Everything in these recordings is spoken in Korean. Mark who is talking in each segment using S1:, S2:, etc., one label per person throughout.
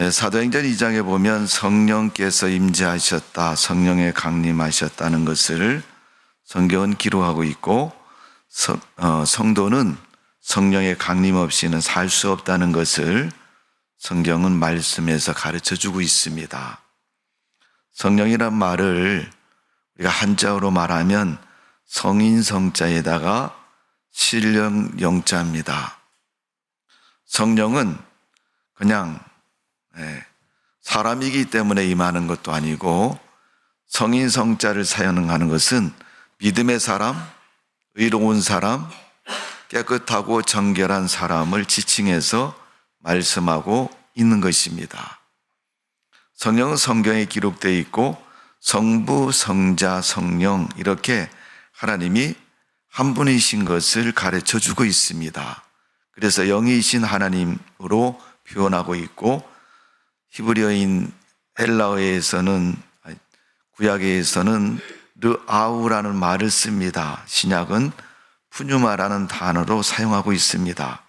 S1: 사도행전 2장에 보면 성령께서 임재하셨다, 성령에 강림하셨다는 것을 성경은 기록하고 있고, 성도는 성령의 강림 없이는 살 수 없다는 것을 성경은 말씀에서 가르쳐 주고 있습니다. 성령이란 말을 우리가 한자어로 말하면 성인 성자에다가 신령 영자입니다. 성령은 그냥 사람이기 때문에 임하는 것도 아니고, 성인 성자를 사용하는 것은 믿음의 사람, 의로운 사람, 깨끗하고 정결한 사람을 지칭해서 말씀하고 있는 것입니다. 성령은 성경에 기록되어 있고 성부, 성자, 성령 이렇게 하나님이 한 분이신 것을 가르쳐 주고 있습니다. 그래서 영이신 하나님으로 표현하고 있고, 히브리어인 헬라어에서는, 구약에서는 르아우라는 말을 씁니다. 신약은 푸뉴마라는 단어로 사용하고 있습니다.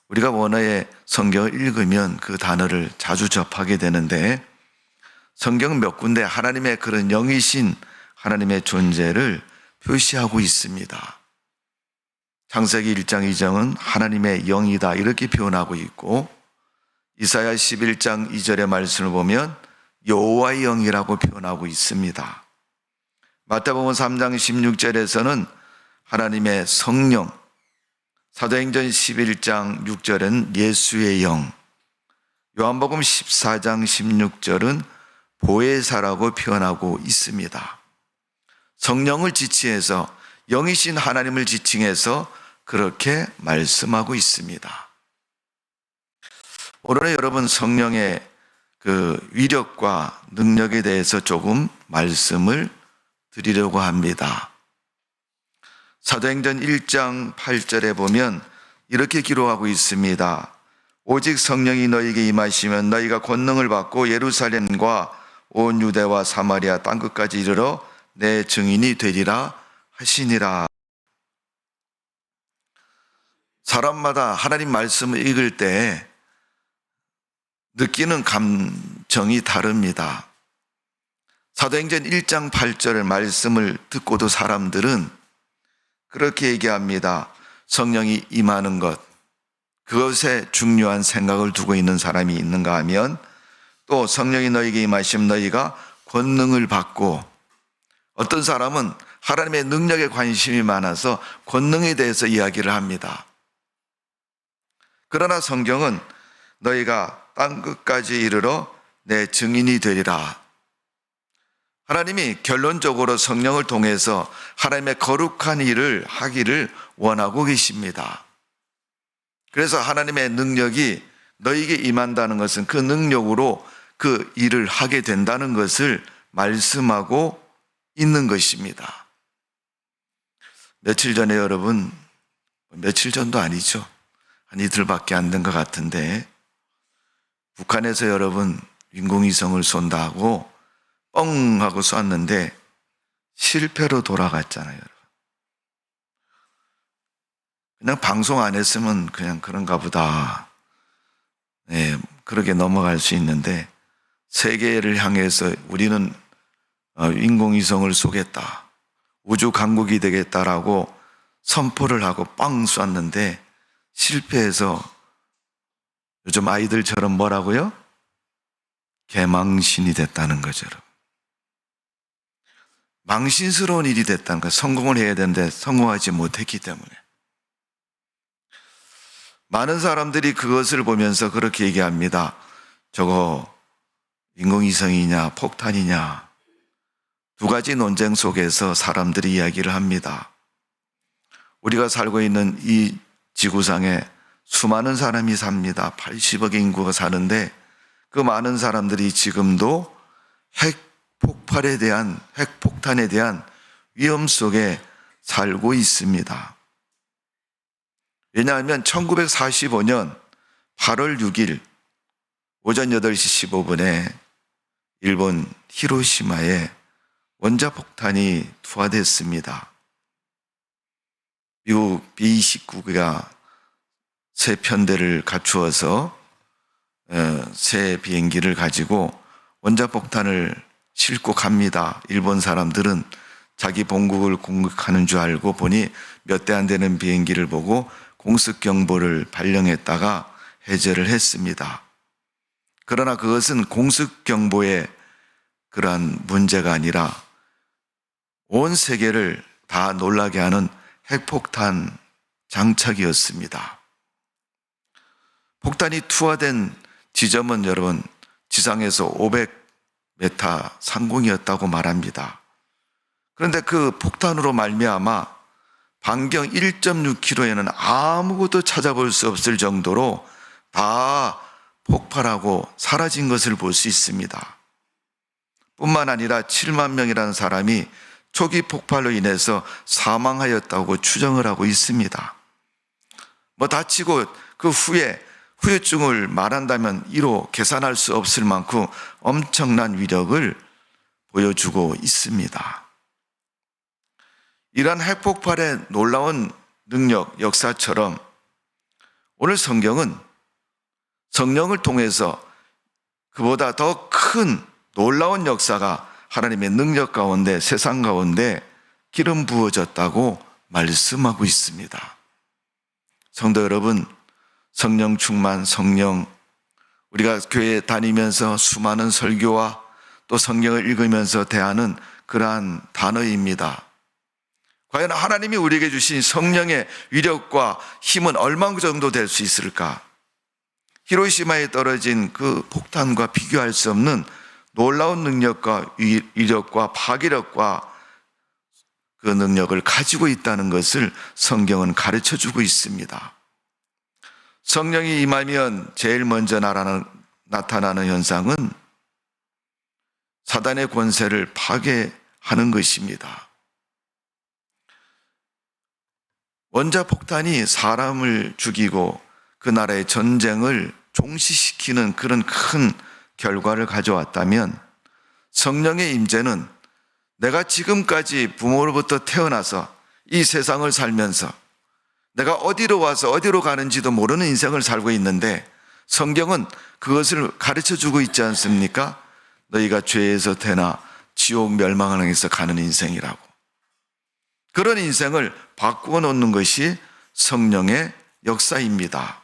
S1: 우리가 원어의 성경을 읽으면 그 단어를 자주 접하게 되는데, 성경은 몇 군데 하나님의 그런 영이신 하나님의 존재를 표시하고 있습니다. 창세기 1장 2장은 하나님의 영이다 이렇게 표현하고 있고, 이사야 11장 2절의 말씀을 보면 여호와의 영이라고 표현하고 있습니다. 마태복음 3장 16절에서는 하나님의 성령, 사도행전 11장 6절은 예수의 영, 요한복음 14장 16절은 보혜사라고 표현하고 있습니다. 성령을 지칭해서, 영이신 하나님을 지칭해서 그렇게 말씀하고 있습니다. 오늘은 여러분 성령의 그 위력과 능력에 대해서 조금 말씀을 드리려고 합니다. 사도행전 1장 8절에 보면 이렇게 기록하고 있습니다. 오직 성령이 너희에게 임하시면 너희가 권능을 받고 예루살렘과 온 유대와 사마리아 땅끝까지 이르러 내 증인이 되리라 하시니라. 사람마다 하나님 말씀을 읽을 때 느끼는 감정이 다릅니다. 사도행전 1장 8절 말씀을 듣고도 사람들은 그렇게 얘기합니다. 성령이 임하는 것, 그것에 중요한 생각을 두고 있는 사람이 있는가 하면, 또 성령이 너희에게 임하시면 너희가 권능을 받고, 어떤 사람은 하나님의 능력에 관심이 많아서 권능에 대해서 이야기를 합니다. 그러나 성경은 너희가 땅끝까지 이르러 내 증인이 되리라. 하나님이 결론적으로 성령을 통해서 하나님의 거룩한 일을 하기를 원하고 계십니다. 그래서 하나님의 능력이 너희에게 임한다는 것은 그 능력으로 그 일을 하게 된다는 것을 말씀하고 있는 것입니다. 며칠 전에 여러분, 며칠 전도 아니죠. 한 이틀밖에 안 된 것 같은데, 북한에서 여러분 인공위성을 쏜다 하고 뻥 하고 쐈는데 실패로 돌아갔잖아요. 그냥 방송 안 했으면 그냥 그런가 보다, 그렇게 넘어갈 수 있는데, 세계를 향해서 우리는 인공위성을 쏘겠다, 우주 강국이 되겠다라고 선포를 하고 빵 쐈는데 실패해서 요즘 아이들처럼 뭐라고요? 개망신이 됐다는 거죠. 망신스러운 일이 됐다는 거예요. 성공을 해야 되는데 성공하지 못했기 때문에. 많은 사람들이 그것을 보면서 그렇게 얘기합니다. 저거 인공위성이냐 폭탄이냐, 두 가지 논쟁 속에서 사람들이 이야기를 합니다. 우리가 살고 있는 이 지구상에 수많은 사람이 삽니다. 80억의 인구가 사는데 그 많은 사람들이 지금도 핵폭탄에 대한 위험 속에 살고 있습니다. 왜냐하면 1945년 8월 6일 오전 8시 15분에 일본 히로시마에 원자폭탄이 투하됐습니다. 미국 B-29기가 세 편대를 갖추어서 새 비행기를 가지고 원자폭탄을 싣고 갑니다. 일본 사람들은 자기 본국을 공격하는 줄 알고 보니 몇 대 안 되는 비행기를 보고 공습경보를 발령했다가 해제를 했습니다. 그러나 그것은 공습경보의 그러한 문제가 아니라 온 세계를 다 놀라게 하는 핵폭탄 장착이었습니다. 폭탄이 투하된 지점은 여러분 지상에서 500m 상공이었다고 말합니다. 그런데 그 폭탄으로 말미암아 반경 1.6km에는 아무것도 찾아볼 수 없을 정도로 다 폭발하고 사라진 것을 볼 수 있습니다. 뿐만 아니라 7만 명이라는 사람이 초기 폭발로 인해서 사망하였다고 추정을 하고 있습니다. 다치고 그 후에 후유증을 말한다면 이로 계산할 수 없을 만큼 엄청난 위력을 보여주고 있습니다. 이러한 핵폭발의 놀라운 능력, 역사처럼 오늘 성경은 성령을 통해서 그보다 더 큰 놀라운 역사가 하나님의 능력 가운데, 세상 가운데 기름 부어졌다고 말씀하고 있습니다. 성도 여러분, 성령 충만, 성령, 우리가 교회 다니면서 수많은 설교와 또 성경을 읽으면서 대하는 그러한 단어입니다. 과연 하나님이 우리에게 주신 성령의 위력과 힘은 얼마 정도 될 수 있을까? 히로시마에 떨어진 그 폭탄과 비교할 수 없는 놀라운 능력과 위력과 파괴력과 그 능력을 가지고 있다는 것을 성경은 가르쳐 주고 있습니다. 성령이 임하면 제일 먼저 나타나는 현상은 사단의 권세를 파괴하는 것입니다. 원자폭탄이 사람을 죽이고 그 나라의 전쟁을 종식시키는 그런 큰 결과를 가져왔다면 성령의 임재는 내가 지금까지 부모로부터 태어나서 이 세상을 살면서 내가 어디로 와서 어디로 가는지도 모르는 인생을 살고 있는데 성경은 그것을 가르쳐 주고 있지 않습니까? 너희가 죄에서 태어나 지옥 멸망을 향해서 가는 인생이라고. 그런 인생을 바꾸어 놓는 것이 성령의 역사입니다.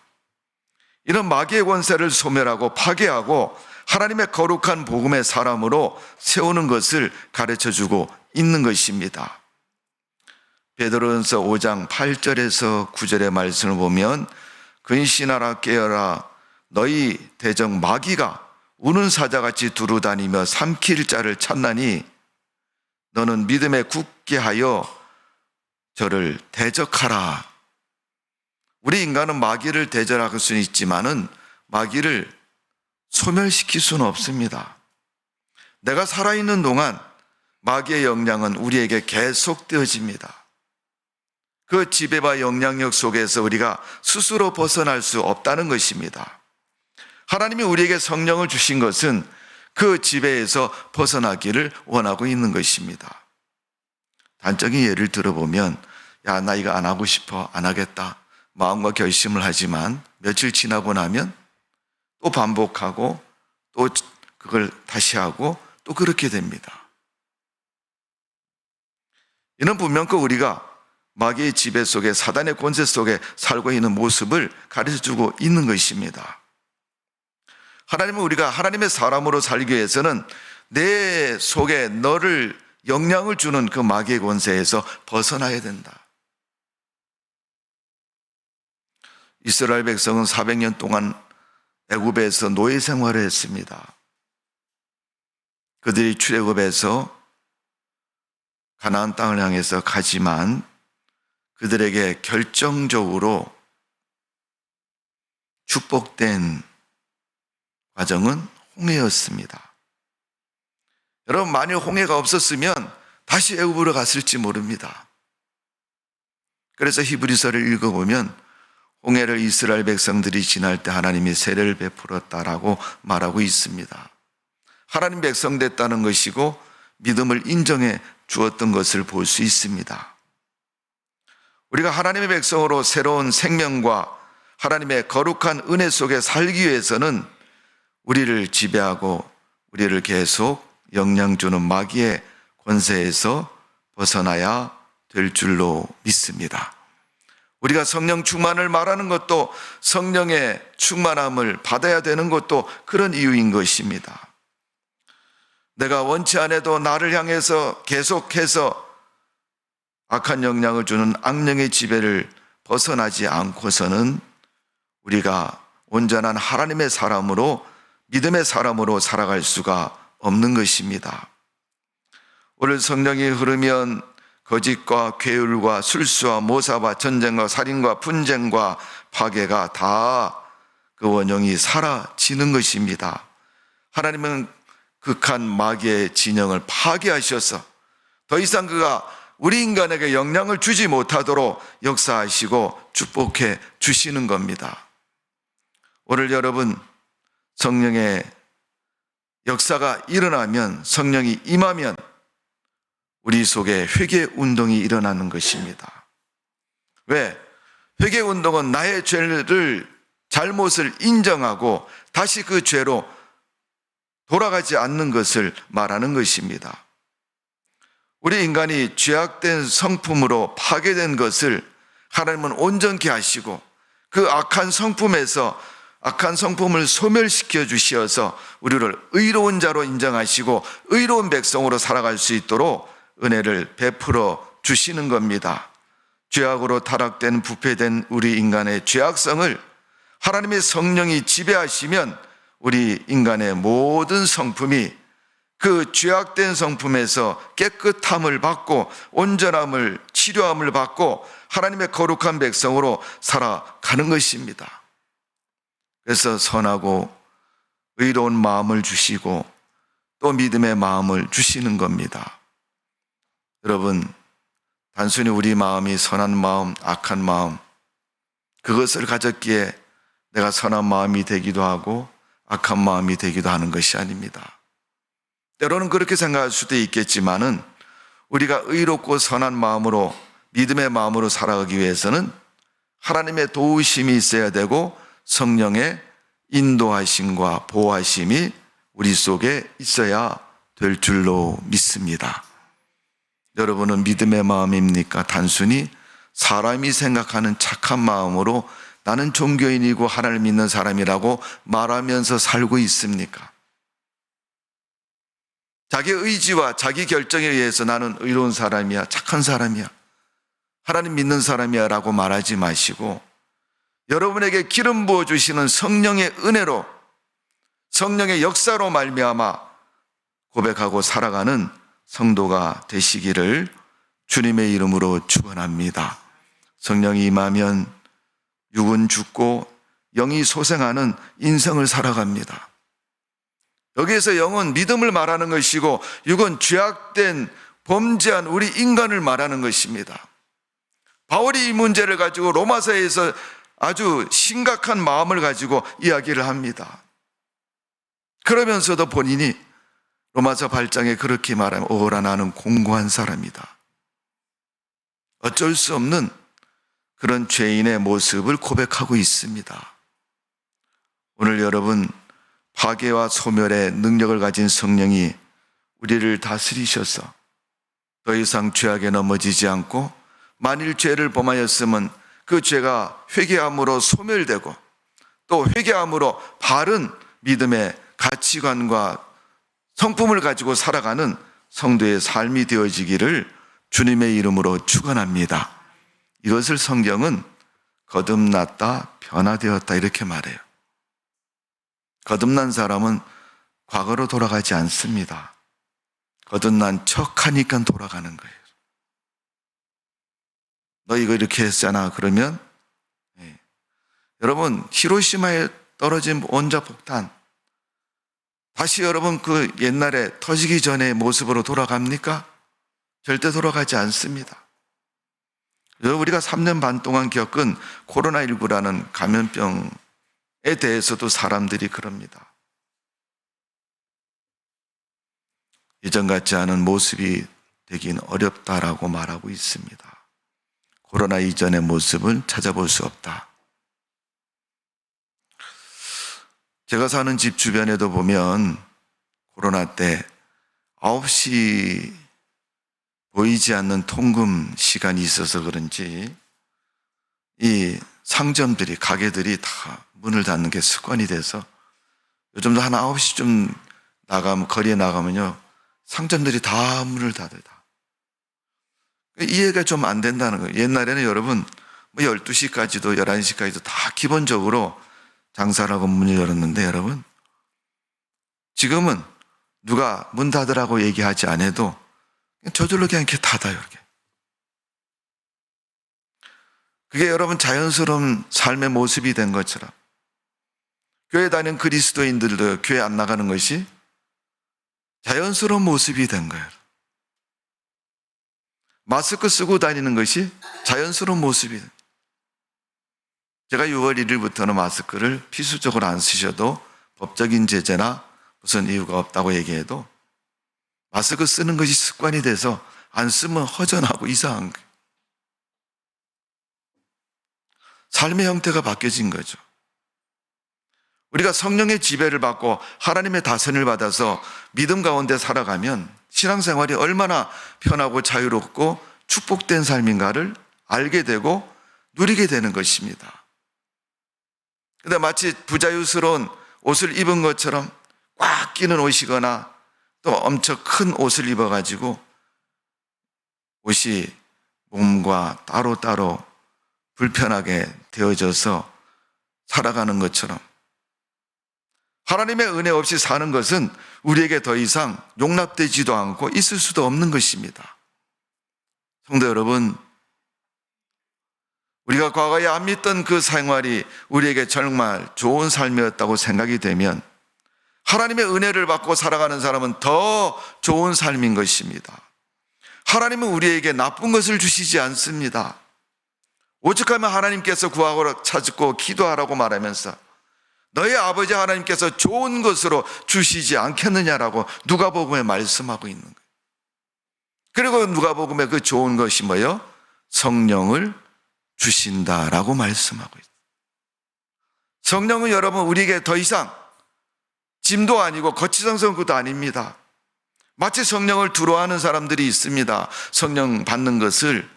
S1: 이런 마귀의 권세를 소멸하고 파괴하고 하나님의 거룩한 복음의 사람으로 세우는 것을 가르쳐주고 있는 것입니다. 베드로전서 5장 8절에서 9절의 말씀을 보면 근신하라 깨어라 너희 대적 마귀가 우는 사자같이 두루다니며 삼킬 자를 찾나니 너는 믿음에 굳게 하여 저를 대적하라. 우리 인간은 마귀를 대적할 수는 있지만은 마귀를 소멸시킬 수는 없습니다. 내가 살아있는 동안 마귀의 영향은 우리에게 계속되어집니다. 그 지배와 영향력 속에서 우리가 스스로 벗어날 수 없다는 것입니다. 하나님이 우리에게 성령을 주신 것은 그 지배에서 벗어나기를 원하고 있는 것입니다. 단적인 예를 들어보면 나 이거 안 하고 싶어, 안 하겠다 마음과 결심을 하지만 며칠 지나고 나면 또 반복하고 또 그걸 다시 하고 또 그렇게 됩니다. 이는 분명히 우리가 마귀의 지배 속에 사단의 권세 속에 살고 있는 모습을 가르쳐주고 있는 것입니다. 하나님은 우리가 하나님의 사람으로 살기 위해서는 내 속에 너를 영향을 주는 그 마귀의 권세에서 벗어나야 된다. 이스라엘 백성은 400년 동안 애굽에서 노예 생활을 했습니다. 그들이 출애굽에서 가나안 땅을 향해서 가지만 그들에게 결정적으로 축복된 과정은 홍해였습니다. 여러분, 만일 홍해가 없었으면 다시 애굽으로 갔을지 모릅니다. 그래서 히브리서를 읽어보면 홍해를 이스라엘 백성들이 지날 때 하나님이 세례를 베풀었다라고 말하고 있습니다. 하나님 백성 됐다는 것이고 믿음을 인정해 주었던 것을 볼 수 있습니다. 우리가 하나님의 백성으로 새로운 생명과 하나님의 거룩한 은혜 속에 살기 위해서는 우리를 지배하고 우리를 계속 영향 주는 마귀의 권세에서 벗어나야 될 줄로 믿습니다. 우리가 성령 충만을 말하는 것도 성령의 충만함을 받아야 되는 것도 그런 이유인 것입니다. 내가 원치 않아도 나를 향해서 계속해서 악한 영향을 주는 악령의 지배를 벗어나지 않고서는 우리가 온전한 하나님의 사람으로, 믿음의 사람으로 살아갈 수가 없는 것입니다. 오늘 성령이 흐르면 거짓과 괴율과 술수와 모사와 전쟁과 살인과 분쟁과 파괴가 다 그 원흉이 사라지는 것입니다. 하나님은 극한 마귀의 진영을 파괴하셔서 더 이상 그가 우리 인간에게 영향을 주지 못하도록 역사하시고 축복해 주시는 겁니다. 오늘 여러분, 성령의 역사가 일어나면, 성령이 임하면 우리 속에 회개 운동이 일어나는 것입니다. 왜? 회개 운동은 나의 죄를, 잘못을 인정하고 다시 그 죄로 돌아가지 않는 것을 말하는 것입니다. 우리 인간이 죄악된 성품으로 파괴된 것을 하나님은 온전케 하시고 그 악한 성품을 소멸시켜 주시어서 우리를 의로운 자로 인정하시고 의로운 백성으로 살아갈 수 있도록 은혜를 베풀어 주시는 겁니다. 죄악으로 타락된 부패된 우리 인간의 죄악성을 하나님의 성령이 지배하시면 우리 인간의 모든 성품이 그 죄악된 성품에서 깨끗함을 받고 온전함을, 치료함을 받고 하나님의 거룩한 백성으로 살아가는 것입니다. 그래서 선하고 의로운 마음을 주시고 또 믿음의 마음을 주시는 겁니다. 여러분, 단순히 우리 마음이 선한 마음, 악한 마음, 그것을 가졌기에 내가 선한 마음이 되기도 하고 악한 마음이 되기도 하는 것이 아닙니다. 때로는 그렇게 생각할 수도 있겠지만은 우리가 의롭고 선한 마음으로, 믿음의 마음으로 살아가기 위해서는 하나님의 도우심이 있어야 되고 성령의 인도하심과 보호하심이 우리 속에 있어야 될 줄로 믿습니다. 여러분은 믿음의 마음입니까? 단순히 사람이 생각하는 착한 마음으로 나는 종교인이고 하나님을 믿는 사람이라고 말하면서 살고 있습니까? 자기 의지와 자기 결정에 의해서 나는 의로운 사람이야, 착한 사람이야, 하나님 믿는 사람이야 라고 말하지 마시고 여러분에게 기름 부어주시는 성령의 은혜로, 성령의 역사로 말미암아 고백하고 살아가는 성도가 되시기를 주님의 이름으로 축원합니다. 성령이 임하면 육은 죽고 영이 소생하는 인생을 살아갑니다. 여기에서 영은 믿음을 말하는 것이고 육은 죄악된 범죄한 우리 인간을 말하는 것입니다. 바울이 이 문제를 가지고 로마서에서 아주 심각한 마음을 가지고 이야기를 합니다. 그러면서도 본인이 로마서 8장에 그렇게 말하면 오라 나는 공고한 사람이다. 어쩔 수 없는 그런 죄인의 모습을 고백하고 있습니다. 오늘 여러분, 파괴와 소멸의 능력을 가진 성령이 우리를 다스리셔서 더 이상 죄악에 넘어지지 않고 만일 죄를 범하였으면 그 죄가 회개함으로 소멸되고 또 회개함으로 바른 믿음의 가치관과 성품을 가지고 살아가는 성도의 삶이 되어지기를 주님의 이름으로 축원합니다. 이것을 성경은 거듭났다, 변화되었다 이렇게 말해요. 거듭난 사람은 과거로 돌아가지 않습니다. 거듭난 척하니까 돌아가는 거예요. 너 이거 이렇게 했잖아 그러면 여러분 히로시마에 떨어진 원자폭탄 다시 여러분 그 옛날에 터지기 전의 모습으로 돌아갑니까? 절대 돌아가지 않습니다. 여러분 우리가 3년 반 동안 겪은 코로나19라는 감염병에 대해서도 사람들이 그럽니다. 이전 같지 않은 모습이 되긴 어렵다라고 말하고 있습니다. 코로나 이전의 모습은 찾아볼 수 없다. 제가 사는 집 주변에도 보면 코로나 때 9시 보이지 않는 통금 시간이 있어서 그런지 이 상점들이, 가게들이 다 문을 닫는 게 습관이 돼서 요즘도 한 9시쯤 거리에 나가면요, 상점들이 다 문을 닫아요. 이해가 좀 안 된다는 거예요. 옛날에는 여러분, 12시까지도 11시까지도 다 기본적으로 장사를 하고 문을 열었는데, 여러분, 지금은 누가 문 닫으라고 얘기하지 않아도 저절로 그냥 이렇게 닫아요, 이렇게. 그게 여러분 자연스러운 삶의 모습이 된 것처럼, 교회 다니는 그리스도인들도 교회 안 나가는 것이 자연스러운 모습이 된 거예요. 마스크 쓰고 다니는 것이 자연스러운 모습이 된 거예요. 제가 6월 1일부터는 마스크를 필수적으로 안 쓰셔도 법적인 제재나 무슨 이유가 없다고 얘기해도 마스크 쓰는 것이 습관이 돼서 안 쓰면 허전하고 이상한 거예요. 삶의 형태가 바뀌어진 거죠. 우리가 성령의 지배를 받고 하나님의 다스림을 받아서 믿음 가운데 살아가면 신앙생활이 얼마나 편하고 자유롭고 축복된 삶인가를 알게 되고 누리게 되는 것입니다. 근데 마치 부자유스러운 옷을 입은 것처럼 꽉 끼는 옷이거나 또 엄청 큰 옷을 입어가지고 옷이 몸과 따로따로 불편하게 되어져서 살아가는 것처럼 하나님의 은혜 없이 사는 것은 우리에게 더 이상 용납되지도 않고 있을 수도 없는 것입니다. 성도 여러분, 우리가 과거에 안 믿던 그 생활이 우리에게 정말 좋은 삶이었다고 생각이 되면 하나님의 은혜를 받고 살아가는 사람은 더 좋은 삶인 것입니다. 하나님은 우리에게 나쁜 것을 주시지 않습니다. 오죽하면 하나님께서 구하고 찾고 기도하라고 말하면서 너희 아버지 하나님께서 좋은 것으로 주시지 않겠느냐라고 누가복음에 말씀하고 있는 거예요. 그리고 누가복음에 그 좋은 것이 뭐예요? 성령을 주신다라고 말씀하고 있어요. 성령은 여러분 우리에게 더 이상 짐도 아니고 거치장스러운 것도 아닙니다. 마치 성령을 두려워하는 사람들이 있습니다. 성령 받는 것을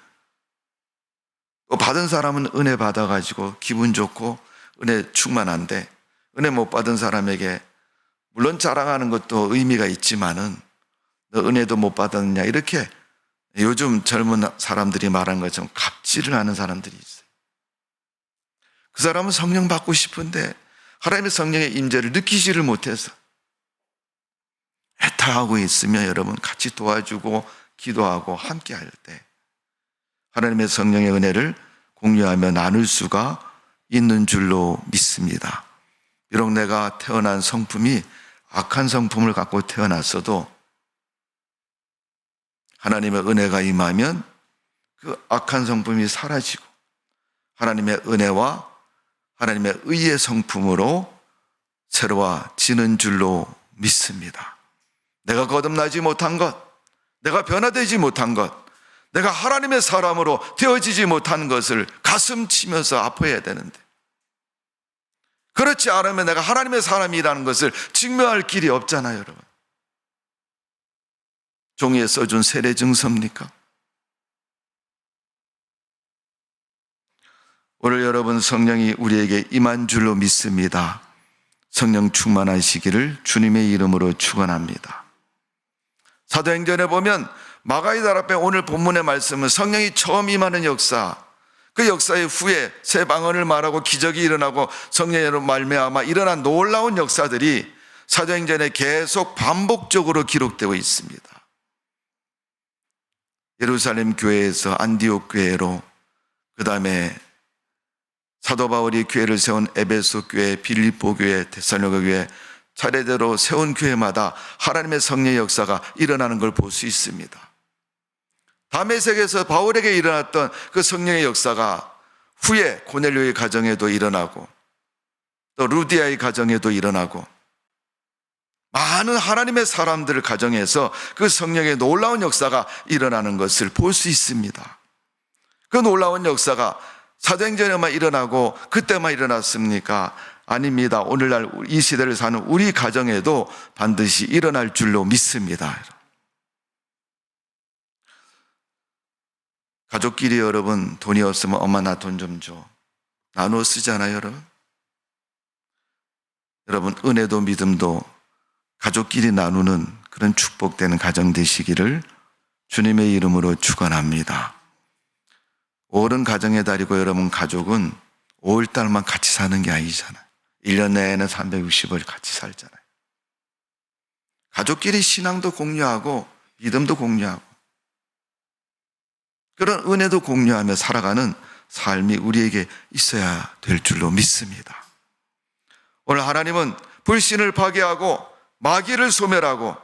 S1: 또 받은 사람은 은혜 받아가지고 기분 좋고 은혜 충만한데 은혜 못 받은 사람에게 물론 자랑하는 것도 의미가 있지만은 너 은혜도 못 받았느냐 이렇게 요즘 젊은 사람들이 말한 것처럼 갑질을 하는 사람들이 있어요. 그 사람은 성령 받고 싶은데 하나님의 성령의 임재를 느끼지를 못해서 애타하고 있으면 여러분 같이 도와주고 기도하고 함께 할 때 하나님의 성령의 은혜를 공유하며 나눌 수가 있는 줄로 믿습니다. 비록 내가 태어난 성품이 악한 성품을 갖고 태어났어도 하나님의 은혜가 임하면 그 악한 성품이 사라지고 하나님의 은혜와 하나님의 의의 성품으로 새로워지는 줄로 믿습니다. 내가 거듭나지 못한 것, 내가 변화되지 못한 것, 내가 하나님의 사람으로 되어지지 못한 것을 가슴 치면서 아파해야 되는데 그렇지 않으면 내가 하나님의 사람이라는 것을 증명할 길이 없잖아요, 여러분. 종이에 써준 세례 증서입니까? 오늘 여러분 성령이 우리에게 임한 줄로 믿습니다. 성령 충만하시기를 주님의 이름으로 축원합니다. 사도행전에 보면 마가이다 앞에 오늘 본문의 말씀은 성령이 처음 임하는 역사, 그 역사의 후에 새 방언을 말하고 기적이 일어나고 성령으로 말미암아 일어난 놀라운 역사들이 사도행전에 계속 반복적으로 기록되고 있습니다. 예루살렘 교회에서 안디옥 교회로, 그 다음에 사도 바울이 교회를 세운 에베소 교회, 빌립보 교회, 데살로니가 교회, 차례대로 세운 교회마다 하나님의 성령의 역사가 일어나는 걸 볼 수 있습니다. 다메섹에서 바울에게 일어났던 그 성령의 역사가 후에 고넬료의 가정에도 일어나고 또 루디아의 가정에도 일어나고 많은 하나님의 사람들 가정에서 그 성령의 놀라운 역사가 일어나는 것을 볼 수 있습니다. 그 놀라운 역사가 사도행전에만 일어나고 그때만 일어났습니까? 아닙니다. 오늘날 이 시대를 사는 우리 가정에도 반드시 일어날 줄로 믿습니다. 가족끼리 여러분 돈이 없으면 엄마 나 돈 좀 줘. 나누어 쓰잖아요, 여러분. 여러분 은혜도 믿음도 가족끼리 나누는 그런 축복되는 가정 되시기를 주님의 이름으로 축원합니다. 5월은 가정의 달이고 여러분 가족은 5월달만 같이 사는 게 아니잖아요. 1년 내에는 360일 같이 살잖아요. 가족끼리 신앙도 공유하고 믿음도 공유하고 그런 은혜도 공유하며 살아가는 삶이 우리에게 있어야 될 줄로 믿습니다. 오늘 하나님은 불신을 파괴하고 마귀를 소멸하고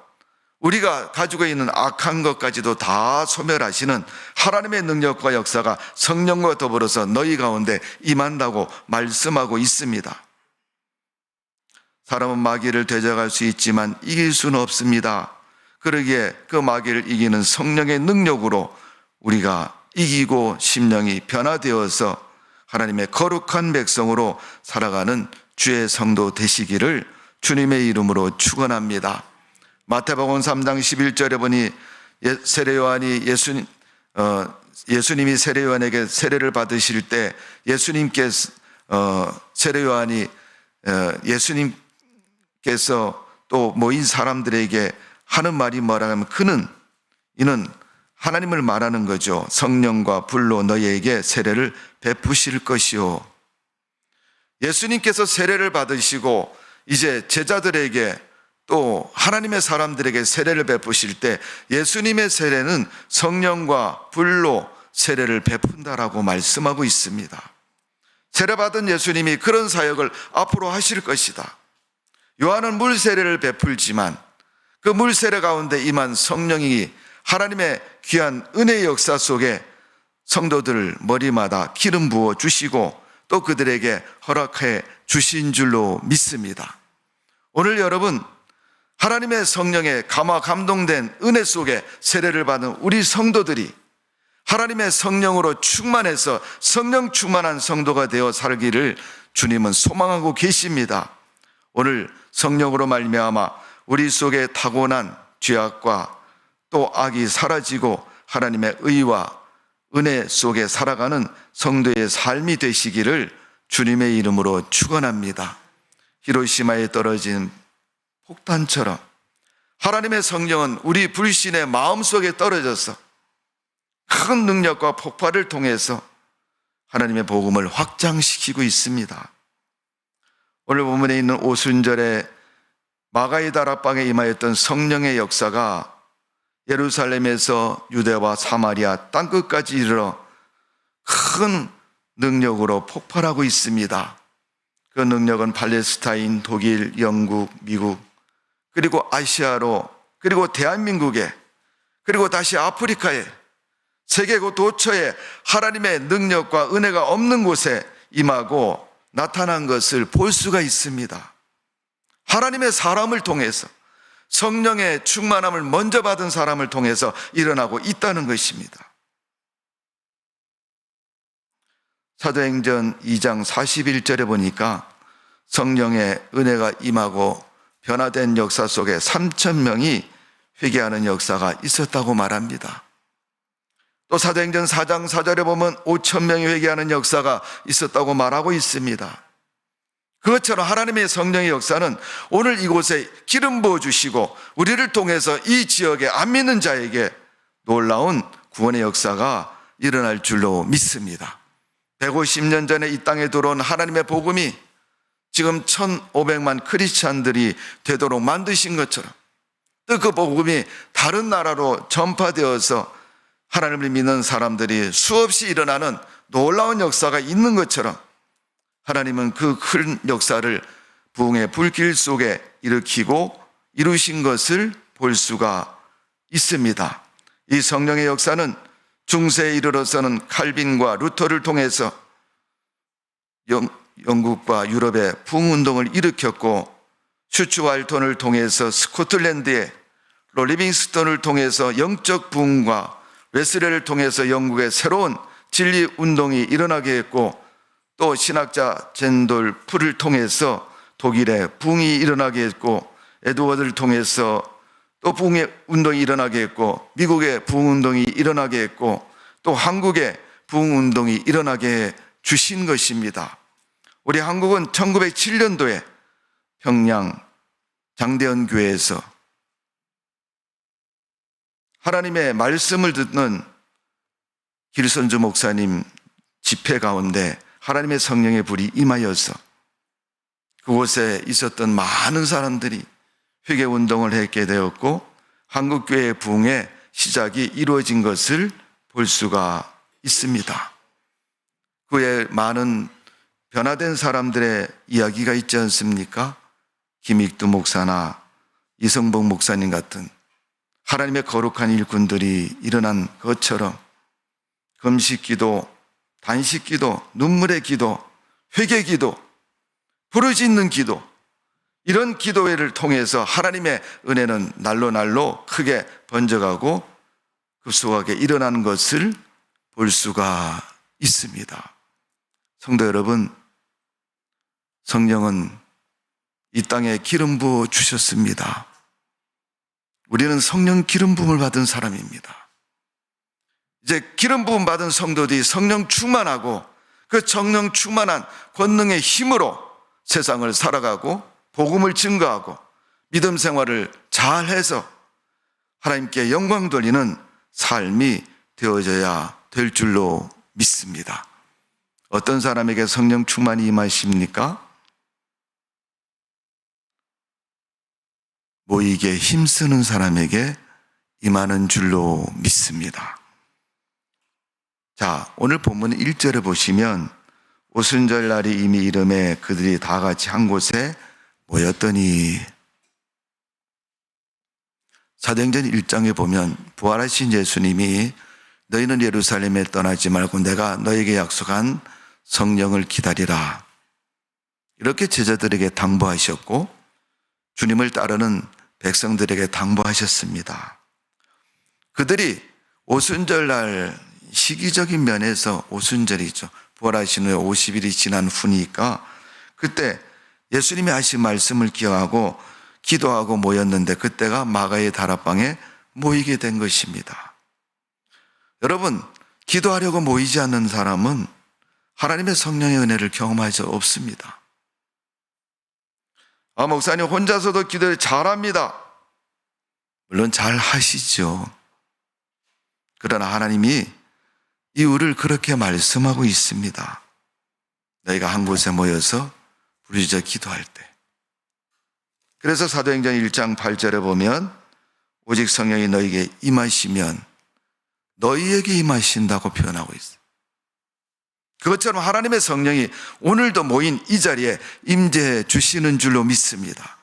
S1: 우리가 가지고 있는 악한 것까지도 다 소멸하시는 하나님의 능력과 역사가 성령과 더불어서 너희 가운데 임한다고 말씀하고 있습니다. 사람은 마귀를 대적할 수 있지만 이길 수는 없습니다. 그러기에 그 마귀를 이기는 성령의 능력으로 우리가 이기고 심령이 변화되어서 하나님의 거룩한 백성으로 살아가는 주의 성도 되시기를 주님의 이름으로 축원합니다. 마태복음 3장 11절에 보니 세례요한이 예수님이 세례요한에게 세례를 받으실 때 예수님께서 세례요한이 예수님께서 또 모인 사람들에게 하는 말이 뭐라 하면 이는 하나님을 말하는 거죠. 성령과 불로 너희에게 세례를 베푸실 것이요. 예수님께서 세례를 받으시고 이제 제자들에게 또 하나님의 사람들에게 세례를 베푸실 때 예수님의 세례는 성령과 불로 세례를 베푼다라고 말씀하고 있습니다. 세례받은 예수님이 그런 사역을 앞으로 하실 것이다. 요한은 물 세례를 베풀지만 그 물 세례 가운데 임한 성령이 하나님의 귀한 은혜의 역사 속에 성도들 머리마다 기름 부어 주시고 또 그들에게 허락해 주신 줄로 믿습니다. 오늘 여러분 하나님의 성령에 감화 감동된 은혜 속에 세례를 받은 우리 성도들이 하나님의 성령으로 충만해서 성령 충만한 성도가 되어 살기를 주님은 소망하고 계십니다. 오늘 성령으로 말미암아 우리 속에 타고난 죄악과 또 악이 사라지고 하나님의 의와 은혜 속에 살아가는 성도의 삶이 되시기를 주님의 이름으로 축원합니다. 히로시마에 떨어진 폭탄처럼 하나님의 성령은 우리 불신의 마음속에 떨어져서 큰 능력과 폭발을 통해서 하나님의 복음을 확장시키고 있습니다. 오늘 본문에 있는 오순절에 마가의 다락방에 임하였던 성령의 역사가 예루살렘에서 유대와 사마리아 땅끝까지 이르러 큰 능력으로 폭발하고 있습니다. 그 능력은 팔레스타인, 독일, 영국, 미국, 그리고 아시아로, 그리고 대한민국에, 그리고 다시 아프리카에, 세계 도처에 하나님의 능력과 은혜가 없는 곳에 임하고 나타난 것을 볼 수가 있습니다. 하나님의 사람을 통해서 성령의 충만함을 먼저 받은 사람을 통해서 일어나고 있다는 것입니다. 사도행전 2장 41절에 보니까 성령의 은혜가 임하고 변화된 역사 속에 3,000명이 회개하는 역사가 있었다고 말합니다. 또 사도행전 4장 4절에 보면 5,000명이 회개하는 역사가 있었다고 말하고 있습니다. 그것처럼 하나님의 성령의 역사는 오늘 이곳에 기름 부어주시고 우리를 통해서 이 지역에 안 믿는 자에게 놀라운 구원의 역사가 일어날 줄로 믿습니다. 150년 전에 이 땅에 들어온 하나님의 복음이 지금 1,500만 크리스찬들이 되도록 만드신 것처럼 또 그 복음이 다른 나라로 전파되어서 하나님을 믿는 사람들이 수없이 일어나는 놀라운 역사가 있는 것처럼 하나님은 그 큰 역사를 부흥의 불길 속에 일으키고 이루신 것을 볼 수가 있습니다. 이 성령의 역사는 중세에 이르러서는 칼빈과 루터를 통해서 영국과 유럽의 부흥운동을 일으켰고 슈츠왈턴을 통해서 스코틀랜드에 리빙스턴을 통해서 영적 부흥과 웨슬레를 통해서 영국의 새로운 진리운동이 일어나게 했고 또 신학자 젠돌프를 통해서 독일에 부흥이 일어나게 했고, 에드워드를 통해서 또 부흥의 운동이 일어나게 했고, 미국의 부흥운동이 일어나게 했고, 또 한국의 부흥운동이 일어나게 해 주신 것입니다. 우리 한국은 1907년도에 평양 장대현 교회에서 하나님의 말씀을 듣는 길선주 목사님 집회 가운데 하나님의 성령의 불이 임하여서 그곳에 있었던 많은 사람들이 회개운동을 했게 되었고, 한국교회의 부흥의 시작이 이루어진 것을 볼 수가 있습니다. 그 외에 많은 변화된 사람들의 이야기가 있지 않습니까? 김익두 목사나 이성복 목사님 같은 하나님의 거룩한 일꾼들이 일어난 것처럼 금식기도, 단식기도, 눈물의 기도, 회개기도, 부르짖는 기도, 이런 기도회를 통해서 하나님의 은혜는 날로 날로 크게 번져가고 급속하게 일어나는 것을 볼 수가 있습니다. 성도 여러분, 성령은 이 땅에 기름 부어 주셨습니다. 우리는 성령 기름 부음을 받은 사람입니다. 이제 기름 부음 받은 성도들이 성령 충만하고 그 성령 충만한 권능의 힘으로 세상을 살아가고 복음을 증거하고 믿음 생활을 잘해서 하나님께 영광 돌리는 삶이 되어져야 될 줄로 믿습니다. 어떤 사람에게 성령 충만이 임하십니까? 모이게 힘쓰는 사람에게 임하는 줄로 믿습니다. 자, 오늘 본문 1절에 보시면 오순절 날이 이미 이름에 그들이 다 같이 한 곳에 모였더니, 사도행전 1장에 보면 부활하신 예수님이 너희는 예루살렘에 떠나지 말고 내가 너에게 약속한 성령을 기다리라, 이렇게 제자들에게 당부하셨고 주님을 따르는 백성들에게 당부하셨습니다. 그들이 오순절날, 시기적인 면에서 오순절이죠. 부활하신 후에 50일이 지난 후니까 그때 예수님이 하신 말씀을 기억하고 기도하고 모였는데 그때가 마가의 다락방에 모이게 된 것입니다. 여러분, 기도하려고 모이지 않는 사람은 하나님의 성령의 은혜를 경험할 수 없습니다. 목사님 혼자서도 기도를 잘합니다. 물론 잘 하시죠. 그러나 하나님이 이유를 그렇게 말씀하고 있습니다. 너희가 한 곳에 모여서 부르짖어 기도할 때. 그래서 사도행전 1장 8절에 보면 오직 성령이 너희에게 임하시면 너희에게 임하신다고 표현하고 있어요. 그것처럼 하나님의 성령이 오늘도 모인 이 자리에 임재해 주시는 줄로 믿습니다.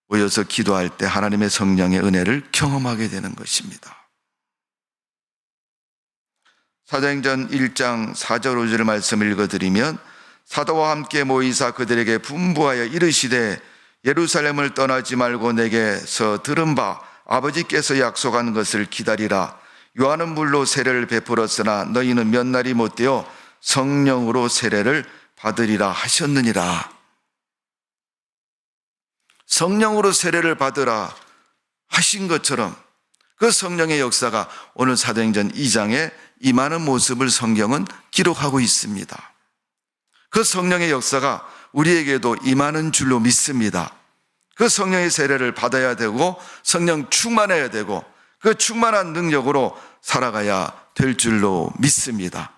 S1: 모여서 기도할 때 하나님의 성령의 은혜를 경험하게 되는 것입니다. 사도행전 1장 4절 5절의 말씀을 읽어드리면 사도와 함께 모이사 그들에게 분부하여 이르시되 예루살렘을 떠나지 말고 내게서 들은 바 아버지께서 약속한 것을 기다리라. 요한은 물로 세례를 베풀었으나 너희는 몇 날이 못되어 성령으로 세례를 받으리라 하셨느니라. 성령으로 세례를 받으라 하신 것처럼 그 성령의 역사가 오늘 사도행전 2장에 임하는 모습을 성경은 기록하고 있습니다. 그 성령의 역사가 우리에게도 임하는 줄로 믿습니다. 그 성령의 세례를 받아야 되고 성령 충만해야 되고 그 충만한 능력으로 살아가야 될 줄로 믿습니다.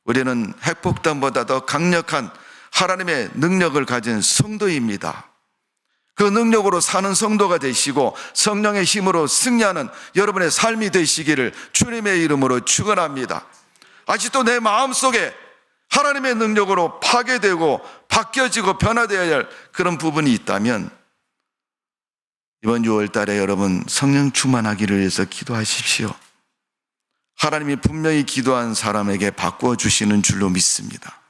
S1: 우리는 핵폭탄보다 더 강력한 하나님의 능력을 가진 성도입니다. 그 능력으로 사는 성도가 되시고 성령의 힘으로 승리하는 여러분의 삶이 되시기를 주님의 이름으로 축원합니다. 아직도 내 마음속에 하나님의 능력으로 파괴되고 바뀌어지고 변화되어야 할 그런 부분이 있다면 이번 6월 달에 여러분 성령 충만하기를 위해서 기도하십시오. 하나님이 분명히 기도한 사람에게 바꾸어 주시는 줄로 믿습니다.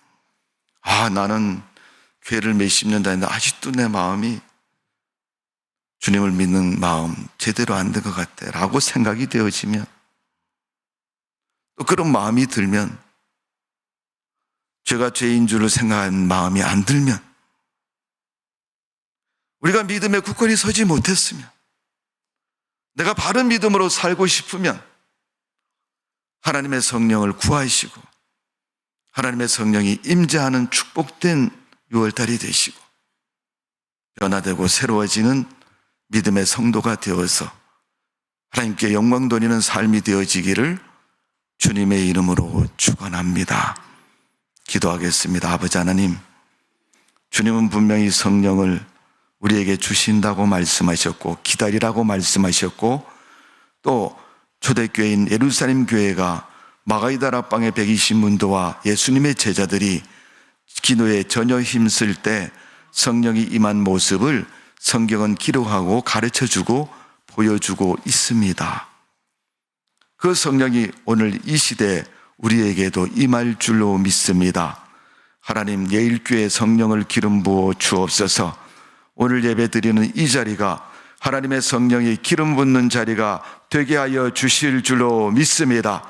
S1: 나는 교회를 몇십 년 다녔는데 아직도 내 마음이 주님을 믿는 마음 제대로 안 된 것 같아 라고 생각이 되어지면, 또 그런 마음이 들면 죄가 죄인 줄을 생각하는 마음이 안 들면, 우리가 믿음에 굳건히 서지 못했으면, 내가 바른 믿음으로 살고 싶으면 하나님의 성령을 구하시고 하나님의 성령이 임재하는 축복된 6월달이 되시고 변화되고 새로워지는 믿음의 성도가 되어서 하나님께 영광 돌리는 삶이 되어지기를 주님의 이름으로 축원합니다. 기도하겠습니다. 아버지 하나님, 주님은 분명히 성령을 우리에게 주신다고 말씀하셨고 기다리라고 말씀하셨고, 또 초대교회인 예루살렘 교회가 마가이다락방의 120문도와 예수님의 제자들이 기도에 전혀 힘쓸 때 성령이 임한 모습을 성경은 기록하고 가르쳐주고 보여주고 있습니다. 그 성령이 오늘 이 시대에 우리에게도 임할 줄로 믿습니다. 하나님, 예일교회 성령을 기름 부어 주옵소서. 오늘 예배 드리는 이 자리가 하나님의 성령이 기름 붓는 자리가 되게 하여 주실 줄로 믿습니다.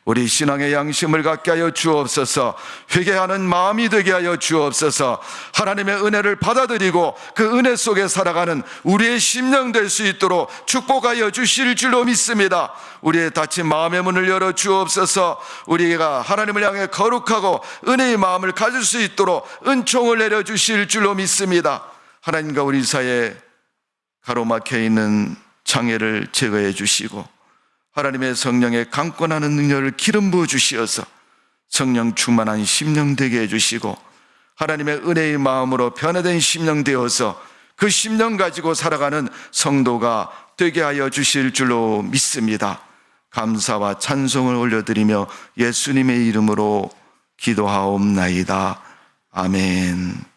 S1: 우리 신앙의 양심을 갖게 하여 주옵소서. 회개하는 마음이 되게 하여 주옵소서. 하나님의 은혜를 받아들이고 그 은혜 속에 살아가는 우리의 심령 될 수 있도록 축복하여 주실 줄로 믿습니다. 우리의 닫힌 마음의 문을 열어 주옵소서. 우리가 하나님을 향해 거룩하고 은혜의 마음을 가질 수 있도록 은총을 내려 주실 줄로 믿습니다. 하나님과 우리 사이에 가로막혀 있는 장애를 제거해 주시고 하나님의 성령의 강권하는 능력을 기름 부어 주시어서 성령 충만한 심령 되게 해주시고 하나님의 은혜의 마음으로 변화된 심령 되어서 그 심령 가지고 살아가는 성도가 되게 하여 주실 줄로 믿습니다. 감사와 찬송을 올려드리며 예수님의 이름으로 기도하옵나이다. 아멘.